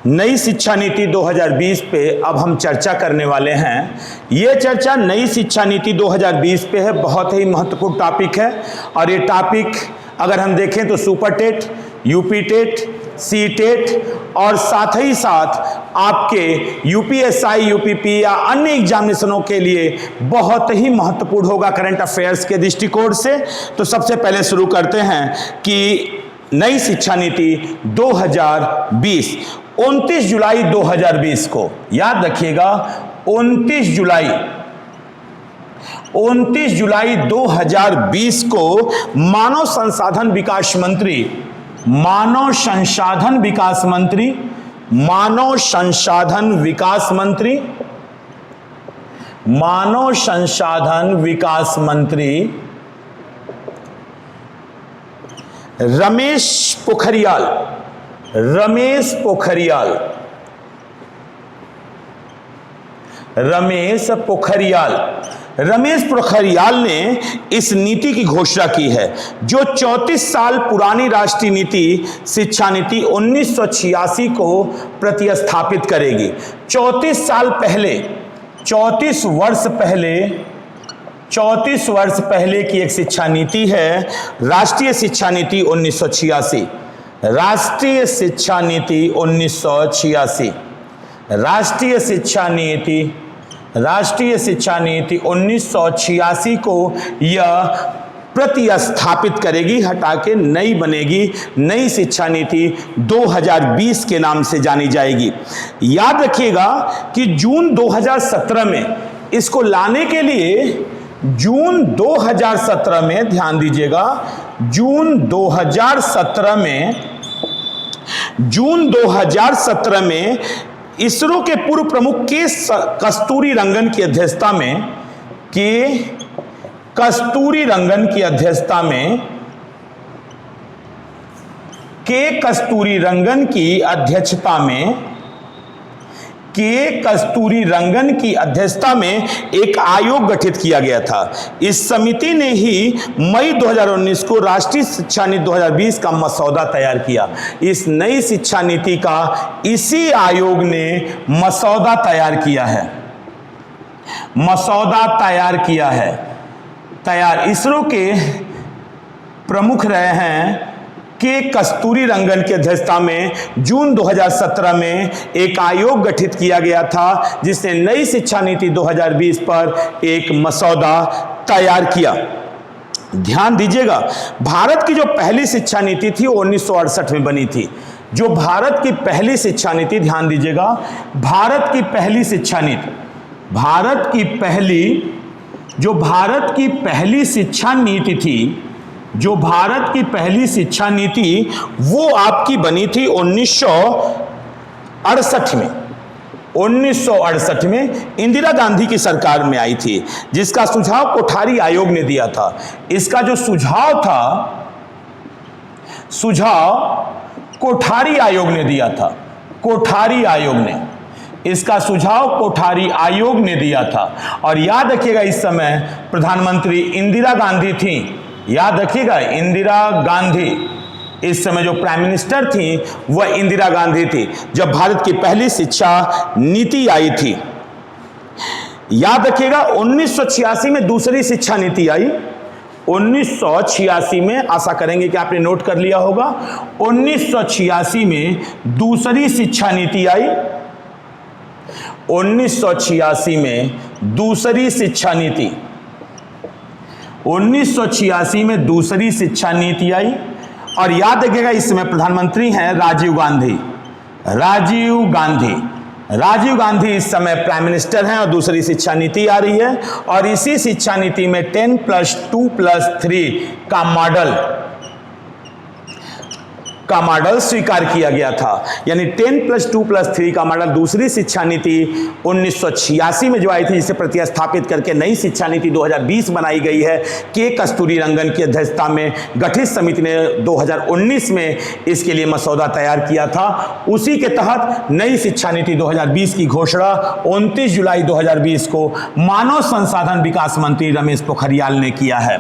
नई शिक्षा नीति 2020 पे अब हम चर्चा करने वाले हैं। ये चर्चा नई शिक्षा नीति 2020 पे है। बहुत ही महत्वपूर्ण टॉपिक है और ये टॉपिक अगर हम देखें तो super TET, UP TET, C TET और साथ ही साथ आपके यूपीएसआई, यूपीपी या अन्य एग्जामिनेशनों के लिए बहुत ही महत्वपूर्ण होगा करंट अफेयर्स के दृष्टिकोण से। तो सबसे पहले शुरू करते हैं कि नई शिक्षा नीति 2020 29 जुलाई 2020 को याद रखिएगा। 29 जुलाई 2020 को मानव संसाधन विकास मंत्री रमेश पोखरियाल ने इस नीति की घोषणा की है, जो 34 साल पुरानी राष्ट्रीय नीति शिक्षा नीति 1986 को प्रतिस्थापित करेगी। 34 वर्ष पहले की एक शिक्षा नीति है, राष्ट्रीय शिक्षा नीति 1986। राष्ट्रीय शिक्षा नीति 1986 को यह प्रतिस्थापित करेगी, हटा के नई बनेगी। नई शिक्षा नीति 2020 के नाम से जानी जाएगी। याद रखिएगा कि जून 2017 में इसको लाने के लिए जून 2017 में, ध्यान दीजिएगा, जून 2017 में इसरो के पूर्व प्रमुख के कस्तूरी रंगन की अध्यक्षता में एक आयोग गठित किया गया था। इस समिति ने ही मई 2019 को राष्ट्रीय शिक्षा नीति 2020 का मसौदा तैयार किया। इस नई शिक्षा नीति का इसी आयोग ने मसौदा तैयार किया है। इसरो के प्रमुख रहे हैं के कस्तूरी रंगन की अध्यक्षता में जून 2017 में एक आयोग गठित किया गया था, जिसने नई शिक्षा नीति 2020 पर एक मसौदा तैयार किया। ध्यान दीजिएगा, भारत की जो पहली शिक्षा नीति थी वो 1968 में बनी थी। जो भारत की पहली शिक्षा नीति, ध्यान दीजिएगा, भारत की पहली शिक्षा नीति वो आपकी बनी थी 1968 में इंदिरा गांधी की सरकार में आई थी, जिसका सुझाव कोठारी आयोग ने दिया था। इसका जो सुझाव कोठारी आयोग ने दिया था। इसका सुझाव कोठारी आयोग ने दिया था। और याद रखिएगा, इस समय प्रधानमंत्री इंदिरा गांधी थी। याद रखिएगा, इंदिरा गांधी, इस समय जो प्राइम मिनिस्टर थी वह इंदिरा गांधी थी जब भारत की पहली शिक्षा नीति आई थी। याद रखिएगा, 1986 में दूसरी शिक्षा नीति आई। 1986 में, आशा करेंगे कि आपने नोट कर लिया होगा, 1986 में दूसरी शिक्षा नीति आई। 1986 में दूसरी शिक्षा नीति आई। और याद रखिएगा, इस समय प्रधानमंत्री हैं राजीव गांधी इस समय प्राइम मिनिस्टर हैं और दूसरी शिक्षा नीति आ रही है। और इसी शिक्षा नीति में 10+2+3 का मॉडल स्वीकार किया गया था। यानी 10+2+3 का मॉडल दूसरी शिक्षा नीति 1986 में जो आई थी, जिसे प्रतिस्थापित करके नई शिक्षा नीति 2020 बनाई गई है। के कस्तूरी रंगन की अध्यक्षता में गठित समिति ने 2019 में इसके लिए मसौदा तैयार किया था। उसी के तहत नई शिक्षा नीति 2020 की घोषणा 29 जुलाई 2020 को मानव संसाधन विकास मंत्री रमेश पोखरियाल ने किया है।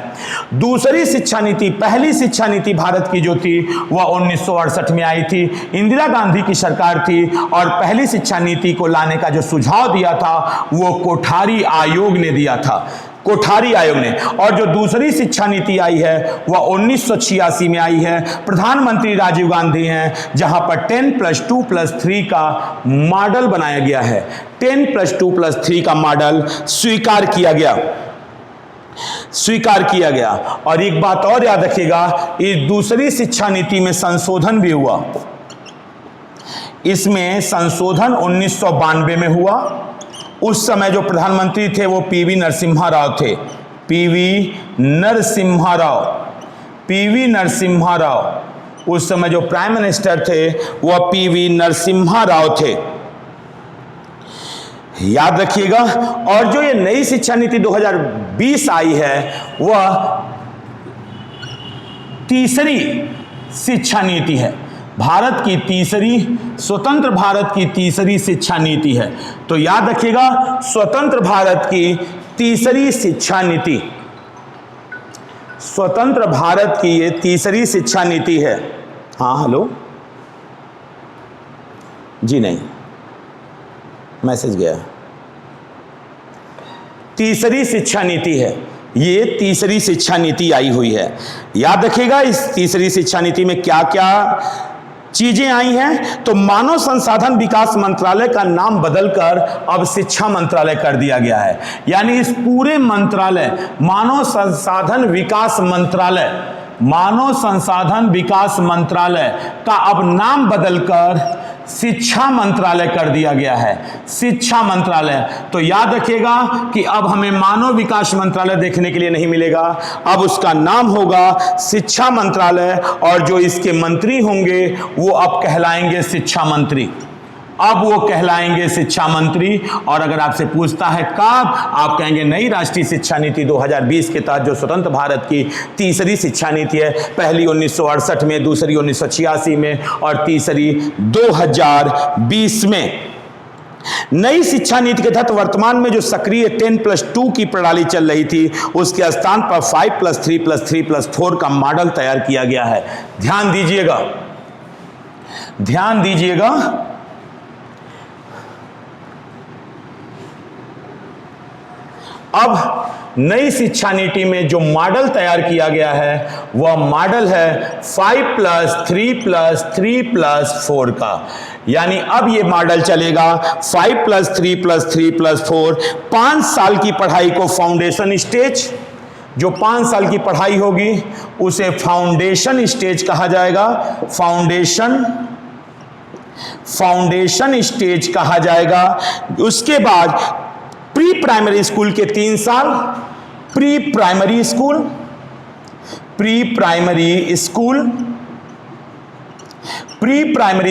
दूसरी शिक्षा नीति, पहली शिक्षा नीति भारत की जो थी वह 1968 में आई थी। इंदिरा गांधी की सरकार थी और पहली शिक्षा नीति को लाने का जो सुझाव दिया था वो कोठारी आयोग ने दिया था, कोठारी आयोग ने। और जो दूसरी शिक्षा नीति आई है वह 1986 में आई है। प्रधानमंत्री राजीव गांधी हैं, जहां पर 10+2+3 का मॉडल बनाया गया है। 10+2+3 का मॉडल स्वीकार किया गया। और एक बात और याद रखिएगा, इस दूसरी शिक्षा नीति में संशोधन भी हुआ। इसमें संशोधन 1992 में हुआ। उस समय जो प्रधानमंत्री थे वो पीवी नरसिम्हा राव थे। पीवी नरसिम्हा राव। उस समय जो प्राइम मिनिस्टर थे वह पीवी नरसिम्हा राव थे, याद रखिएगा। और जो ये नई शिक्षा नीति 2020 आई है वह तीसरी शिक्षा नीति है, भारत की तीसरी, स्वतंत्र भारत की तीसरी शिक्षा नीति है। तो याद रखिएगा, स्वतंत्र भारत की तीसरी शिक्षा नीति, स्वतंत्र भारत की ये तीसरी शिक्षा नीति है। हाँ हेलो जी, नहीं मैसेज गया। तीसरी शिक्षा नीति है, ये तीसरी शिक्षा नीति आई हुई है। याद रखिएगा इस तीसरी शिक्षा नीति में क्या क्या चीजें आई हैं। तो मानव संसाधन विकास मंत्रालय का नाम बदलकर अब शिक्षा मंत्रालय कर दिया गया है। यानी इस पूरे मंत्रालय, मानव संसाधन विकास मंत्रालय का अब नाम बदलकर शिक्षा मंत्रालय कर दिया गया है। शिक्षा मंत्रालय। तो याद रखिएगा कि अब हमें मानव विकास मंत्रालय देखने के लिए नहीं मिलेगा, अब उसका नाम होगा शिक्षा मंत्रालय। और जो इसके मंत्री होंगे वो अब कहलाएंगे शिक्षा मंत्री। अब वो कहलाएंगे शिक्षा मंत्री। और अगर आपसे पूछता है कब, आप कहेंगे नई राष्ट्रीय शिक्षा नीति 2020 के तहत जो स्वतंत्र भारत की तीसरी शिक्षा नीति है, पहली 1968 में, दूसरी 1986 में और तीसरी 2020 में। नई शिक्षा नीति के तहत वर्तमान में जो सक्रिय 10+2 की प्रणाली चल रही थी उसके स्थान पर 5+3+3+4 का मॉडल तैयार किया गया है। ध्यान दीजिएगा। अब नई शिक्षा नीति में जो मॉडल तैयार किया गया है वह मॉडल है 5+3+3+4 का। यानी अब ये मॉडल चलेगा 5+3+3+4। 5 साल की पढ़ाई को फाउंडेशन स्टेज, जो 5 साल की पढ़ाई होगी उसे फाउंडेशन स्टेज कहा जाएगा। फाउंडेशन स्टेज कहा जाएगा। उसके बाद प्री प्राइमरी स्कूल के 3 साल, प्री प्राइमरी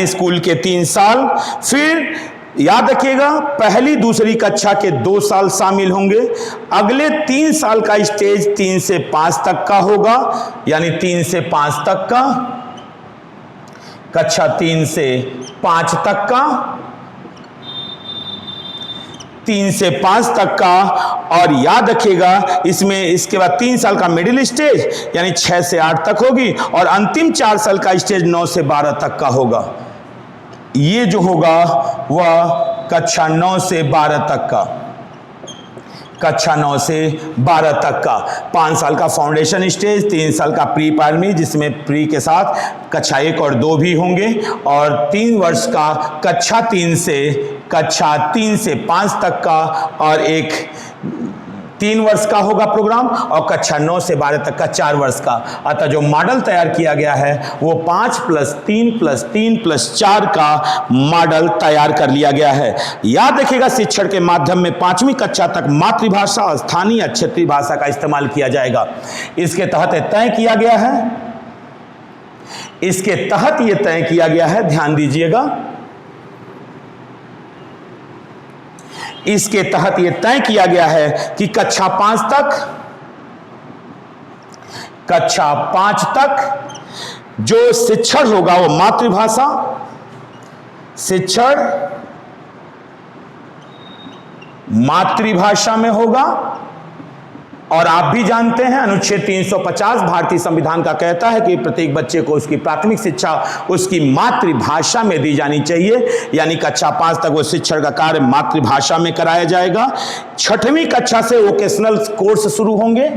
स्कूल के 3 साल। फिर याद रखिएगा पहली दूसरी कक्षा के 2 साल शामिल होंगे। अगले 3 साल का स्टेज 3 से 5 तक का होगा, यानी 3 से 5 तक का, कक्षा 3 से 5 तक का, 3 से 5 तक का। और याद रखिएगा इसमें इसके बाद 3 साल का मिडिल स्टेज यानी 6 से 8 तक होगी और अंतिम 4 साल का स्टेज 9 से 12 तक का होगा। ये जो होगा वह कक्षा 9 से 12 तक का, कक्षा 9 से 12 तक का। 5 साल का फाउंडेशन स्टेज, 3 साल का प्री प्राइमरी जिसमें प्री के साथ कक्षा 1 और 2 भी होंगे, और 3 वर्ष का कक्षा 3 से 5 तक का, और एक 3 वर्ष का होगा प्रोग्राम, और कक्षा 9 से 12 तक का 4 वर्ष का। अतः जो मॉडल तैयार किया गया है वो 5+3+3+4 का मॉडल तैयार कर लिया गया है। याद रखिएगा शिक्षण के माध्यम में 5वीं कक्षा तक मातृभाषा और स्थानीय या क्षेत्रीय भाषा का इस्तेमाल किया जाएगा। इसके तहत तय किया गया है, ध्यान दीजिएगा, इसके तहत यह तय किया गया है कि कक्षा 5 तक जो शिक्षण होगा वो मातृभाषा शिक्षण मातृभाषा में होगा, और आप भी जानते हैं अनुच्छेद 350 भारतीय संविधान का कहता है कि प्रत्येक बच्चे को उसकी प्राथमिक शिक्षा उसकी मातृभाषा में दी जानी चाहिए, यानी कक्षा 5 तक वो शिक्षण का कार्य मातृभाषा में कराया जाएगा। 6वीं कक्षा से वोकेशनल कोर्स शुरू होंगे।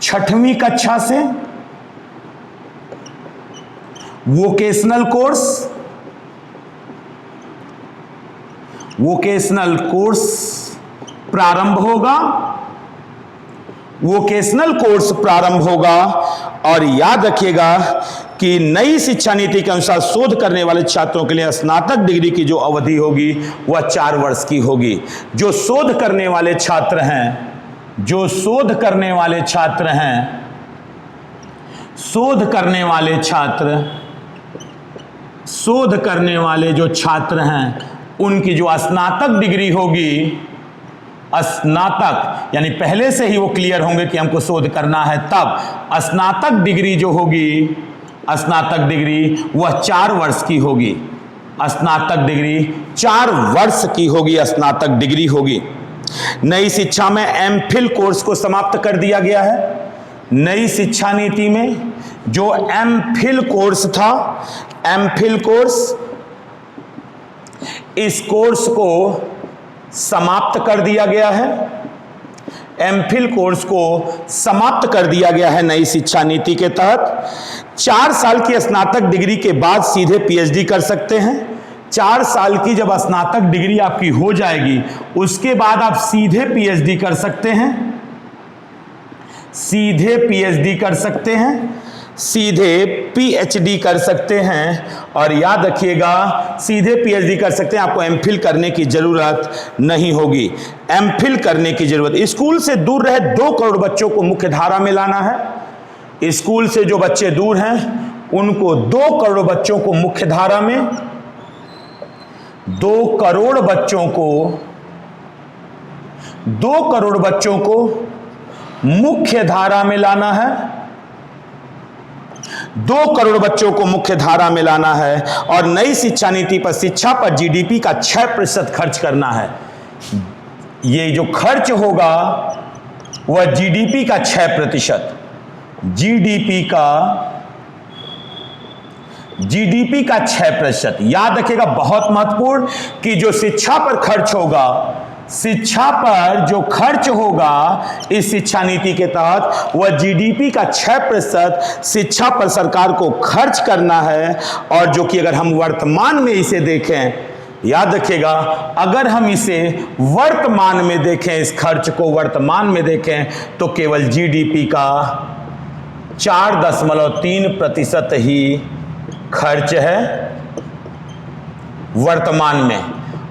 6वीं कक्षा से वोकेशनल कोर्स प्रारंभ होगा। वोकेशनल कोर्स प्रारंभ होगा। और याद रखिएगा कि नई शिक्षा नीति के अनुसार शोध करने वाले छात्रों के लिए स्नातक डिग्री की जो अवधि होगी वह 4 वर्ष की होगी। जो शोध करने वाले छात्र हैं उनकी जो स्नातक डिग्री होगी, स्नातक यानी पहले से ही वो क्लियर होंगे कि हमको शोध करना है, तब स्नातक डिग्री जो होगी, स्नातक डिग्री वह 4 वर्ष की होगी। स्नातक डिग्री 4 वर्ष की होगी, स्नातक डिग्री होगी। नई शिक्षा में एमफिल कोर्स को समाप्त कर दिया गया है। नई शिक्षा नीति में जो एमफिल कोर्स था, एमफिल कोर्स, इस कोर्स को समाप्त कर दिया गया है। एमफिल कोर्स को समाप्त कर दिया गया है नई शिक्षा नीति के तहत। 4 साल की स्नातक डिग्री के बाद सीधे पीएचडी कर सकते हैं। 4 साल की जब स्नातक डिग्री आपकी हो जाएगी उसके बाद आप सीधे पीएचडी कर सकते हैं। सीधे पीएचडी कर सकते हैं, सीधे पीएचडी कर सकते हैं। और याद रखिएगा सीधे पीएचडी कर सकते हैं, आपको एमफिल करने की जरूरत नहीं होगी। एमफिल करने की जरूरत, स्कूल से दूर रहे 2 करोड़ बच्चों को मुख्य धारा में लाना है। स्कूल से जो बच्चे दूर हैं उनको 2 करोड़ बच्चों को मुख्य धारा में, 2 करोड़ बच्चों को मुख्य धारा में लाना है। 2 करोड़ बच्चों को मुख्य धारा में लाना है। और नई शिक्षा नीति पर शिक्षा पर जीडीपी का 6% खर्च करना है। ये जो खर्च होगा वह जीडीपी का 6%, जीडीपी का 6%। याद रखिएगा बहुत महत्वपूर्ण कि जो शिक्षा पर खर्च होगा, शिक्षा पर जो खर्च होगा इस शिक्षा नीति के तहत वह जीडीपी का 6% शिक्षा पर सरकार को खर्च करना है। और जो कि अगर हम वर्तमान में इसे देखें, याद रखिएगा अगर हम इसे वर्तमान में देखें, इस खर्च को वर्तमान में देखें तो केवल जीडीपी का 4.3% ही खर्च है वर्तमान में।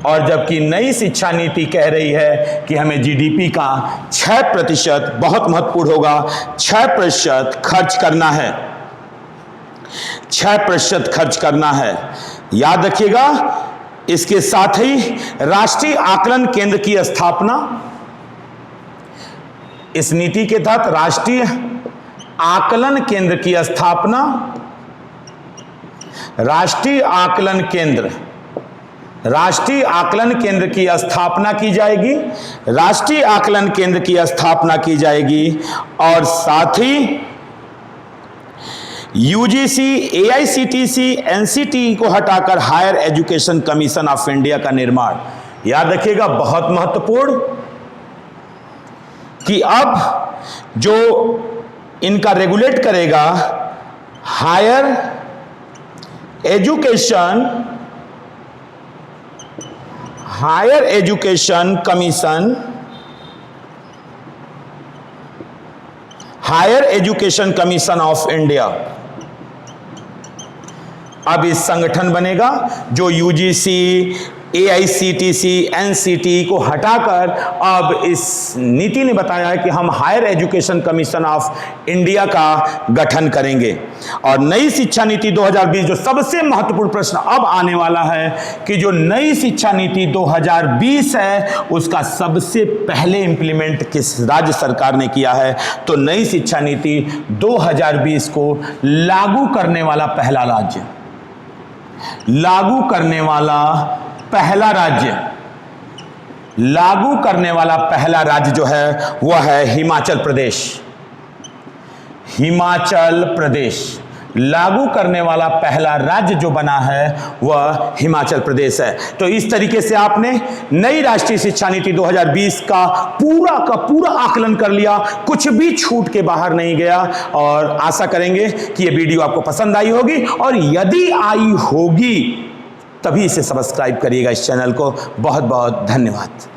और जबकि नई शिक्षा नीति कह रही है कि हमें जीडीपी का 6%, बहुत महत्वपूर्ण होगा, 6% खर्च करना है, 6% खर्च करना है। याद रखिएगा इसके साथ ही राष्ट्रीय आकलन केंद्र की स्थापना, इस नीति के तहत राष्ट्रीय आकलन केंद्र की स्थापना, राष्ट्रीय आकलन केंद्र की स्थापना की जाएगी, राष्ट्रीय आकलन केंद्र की स्थापना की जाएगी। और साथ ही यूजीसी, एआईसीटीई, एनसीटी को हटाकर higher education commission of India का निर्माण। याद रखिएगा बहुत महत्वपूर्ण कि अब जो इनका रेगुलेट करेगा higher education commission, higher education commission of India. अब इस संगठन बनेगा जो यूजीसी, एआईसीटीई, एनसीटी को हटाकर अब इस नीति ने बताया है कि हम higher education commission of India का गठन करेंगे। और नई शिक्षा नीति 2020, जो सबसे महत्वपूर्ण प्रश्न अब आने वाला है कि जो नई शिक्षा नीति 2020 है उसका सबसे पहले इंप्लीमेंट किस राज्य सरकार ने किया है? तो नई शिक्षा नीति 2020 को लागू करने वाला पहला राज्य, लागू करने वाला पहला राज्य लागू करने वाला पहला राज्य जो है वह है हिमाचल प्रदेश। हिमाचल प्रदेश लागू करने वाला पहला राज्य जो बना है वह हिमाचल प्रदेश है। तो इस तरीके से आपने नई राष्ट्रीय शिक्षा नीति 2020 का पूरा आकलन कर लिया, कुछ भी छूट के बाहर नहीं गया। और आशा करेंगे कि यह वीडियो आपको पसंद आई होगी, और यदि आई होगी तभी इसे सब्सक्राइब करिएगा इस चैनल को। बहुत बहुत धन्यवाद।